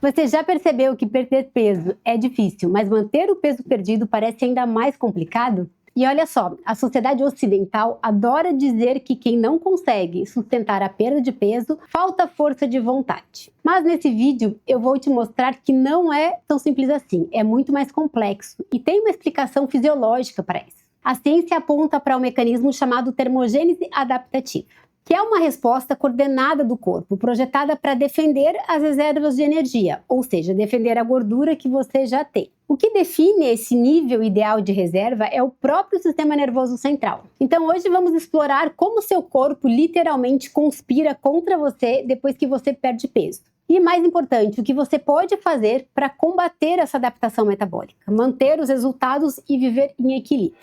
Você já percebeu que perder peso é difícil, mas manter o peso perdido parece ainda mais complicado? E olha só, a sociedade ocidental adora dizer que quem não consegue sustentar a perda de peso falta força de vontade. Mas nesse vídeo eu vou te mostrar que não é tão simples assim, é muito mais complexo e tem uma explicação fisiológica para isso. A ciência aponta para um mecanismo chamado termogênese adaptativa, que é uma resposta coordenada do corpo, projetada para defender as reservas de energia, ou seja, defender a gordura que você já tem. O que define esse nível ideal de reserva é o próprio sistema nervoso central. Então hoje vamos explorar como seu corpo literalmente conspira contra você depois que você perde peso. E mais importante, o que você pode fazer para combater essa adaptação metabólica, manter os resultados e viver em equilíbrio.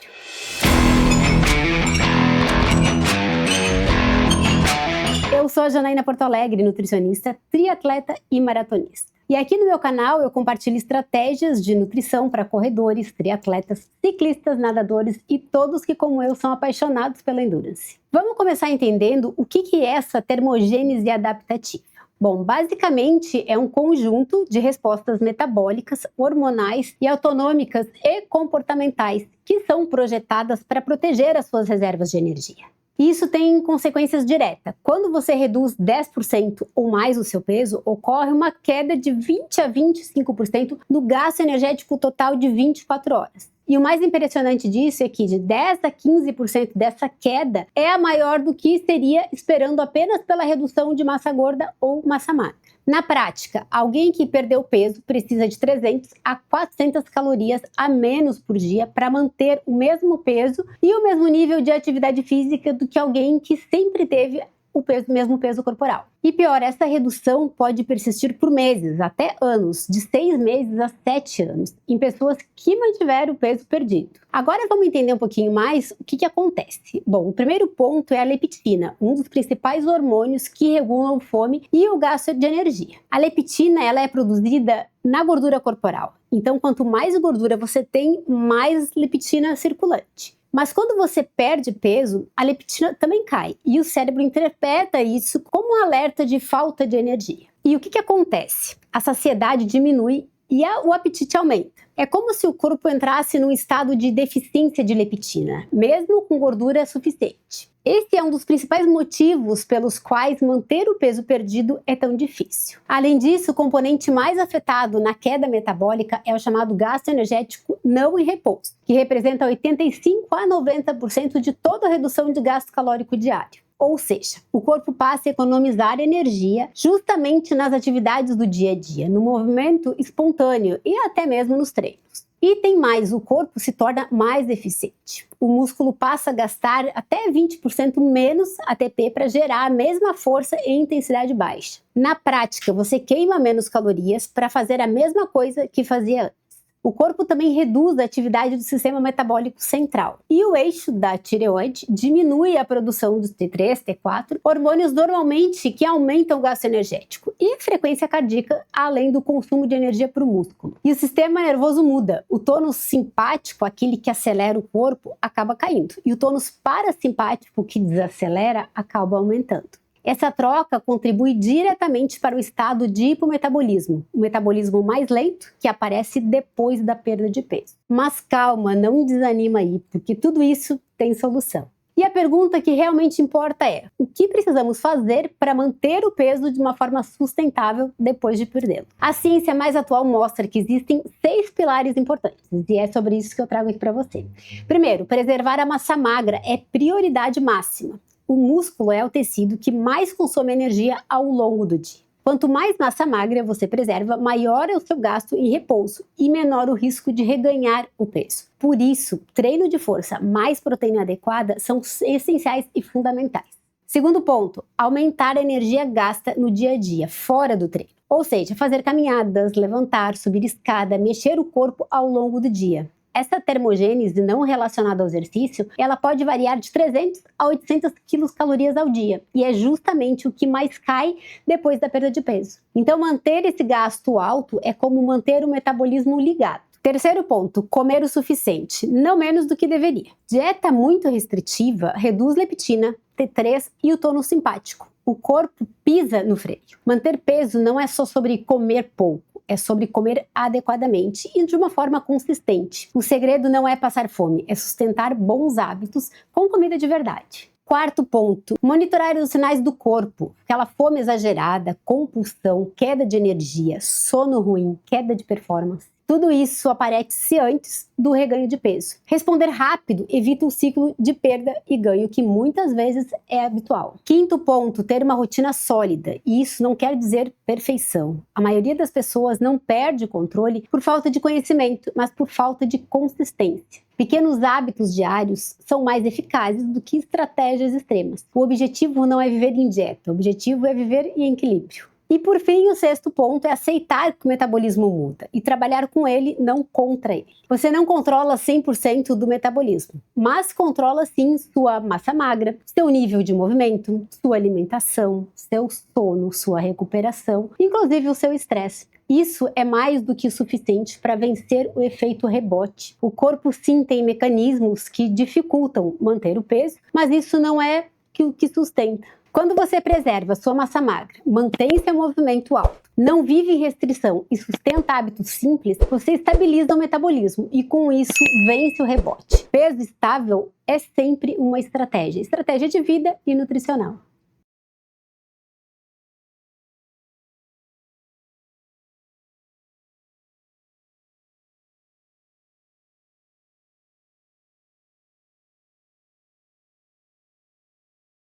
Eu sou a Janaína Porto Alegre, nutricionista, triatleta e maratonista. E aqui no meu canal eu compartilho estratégias de nutrição para corredores, triatletas, ciclistas, nadadores e todos que, como eu, são apaixonados pela endurance. Vamos começar entendendo o que é essa termogênese adaptativa. Bom, basicamente é um conjunto de respostas metabólicas, hormonais e autonômicas e comportamentais que são projetadas para proteger as suas reservas de energia. Isso tem consequências diretas. Quando você reduz 10% ou mais o seu peso, ocorre uma queda de 20 a 25% no gasto energético total de 24 horas. E o mais impressionante disso é que de 10 a 15% dessa queda é a maior do que seria esperando apenas pela redução de massa gorda ou massa magra. Na prática, alguém que perdeu peso precisa de 300 a 400 calorias a menos por dia para manter o mesmo peso e o mesmo nível de atividade física do que alguém que sempre teve o mesmo peso corporal. E pior, essa redução pode persistir por meses, até anos, de 6 meses a 7 anos, em pessoas que mantiveram o peso perdido. Agora vamos entender um pouquinho mais o que acontece. Bom, o primeiro ponto é a leptina, um dos principais hormônios que regulam fome e o gasto de energia. A leptina ela é produzida na gordura corporal, então quanto mais gordura você tem, mais leptina circulante. Mas quando você perde peso, a leptina também cai e o cérebro interpreta isso como um alerta de falta de energia. E o que acontece? A saciedade diminui e o apetite aumenta. É como se o corpo entrasse num estado de deficiência de leptina, mesmo com gordura suficiente. Esse é um dos principais motivos pelos quais manter o peso perdido é tão difícil. Além disso, o componente mais afetado na queda metabólica é o chamado gasto energético não em repouso, que representa 85 a 90% de toda a redução de gasto calórico diário. Ou seja, o corpo passa a economizar energia justamente nas atividades do dia a dia, no movimento espontâneo e até mesmo nos treinos. E tem mais, o corpo se torna mais eficiente. O músculo passa a gastar até 20% menos ATP para gerar a mesma força em intensidade baixa. Na prática, você queima menos calorias para fazer a mesma coisa que fazia antes. O corpo também reduz a atividade do sistema metabólico central. E o eixo da tireoide diminui a produção do T3, T4, hormônios normalmente que aumentam o gasto energético e a frequência cardíaca, além do consumo de energia para o músculo. E o sistema nervoso muda. O tônus simpático, aquele que acelera o corpo, acaba caindo. E o tônus parasimpático, que desacelera, acaba aumentando. Essa troca contribui diretamente para o estado de hipometabolismo, o metabolismo mais lento que aparece depois da perda de peso. Mas calma, não desanima aí, porque tudo isso tem solução. E a pergunta que realmente importa é: o que precisamos fazer para manter o peso de uma forma sustentável depois de perdê-lo? A ciência mais atual mostra que existem 6 pilares importantes, e é sobre isso que eu trago aqui para você. Primeiro, preservar a massa magra é prioridade máxima. O músculo é o tecido que mais consome energia ao longo do dia. Quanto mais massa magra você preserva, maior é o seu gasto em repouso e menor o risco de reganhar o peso. Por isso, treino de força mais proteína adequada são essenciais e fundamentais. Segundo ponto, aumentar a energia gasta no dia a dia, fora do treino. Ou seja, fazer caminhadas, levantar, subir escada, mexer o corpo ao longo do dia. Essa termogênese não relacionada ao exercício, ela pode variar de 300 a 800 quilocalorias ao dia, e é justamente o que mais cai depois da perda de peso. Então, manter esse gasto alto é como manter o metabolismo ligado. Terceiro ponto, comer o suficiente, não menos do que deveria. Dieta muito restritiva reduz leptina, T3 e o tônus simpático. O corpo pisa no freio. Manter peso não é só sobre comer pouco, é sobre comer adequadamente e de uma forma consistente. O segredo não é passar fome, é sustentar bons hábitos com comida de verdade. Quarto ponto, monitorar os sinais do corpo. Aquela fome exagerada, compulsão, queda de energia, sono ruim, queda de performance. Tudo isso aparece antes do reganho de peso. Responder rápido evita o ciclo de perda e ganho que muitas vezes é habitual. Quinto ponto, ter uma rotina sólida. E isso não quer dizer perfeição. A maioria das pessoas não perde o controle por falta de conhecimento, mas por falta de consistência. Pequenos hábitos diários são mais eficazes do que estratégias extremas. O objetivo não é viver em dieta, o objetivo é viver em equilíbrio. E por fim, o sexto ponto é aceitar que o metabolismo muda e trabalhar com ele, não contra ele. Você não controla 100% do metabolismo, mas controla sim sua massa magra, seu nível de movimento, sua alimentação, seu sono, sua recuperação, inclusive o seu estresse. Isso é mais do que suficiente para vencer o efeito rebote. O corpo sim tem mecanismos que dificultam manter o peso, mas isso não é o que sustenta. Quando você preserva sua massa magra, mantém seu movimento alto, não vive em restrição e sustenta hábitos simples, você estabiliza o metabolismo e com isso vence o rebote. Peso estável é sempre uma estratégia de vida e nutricional.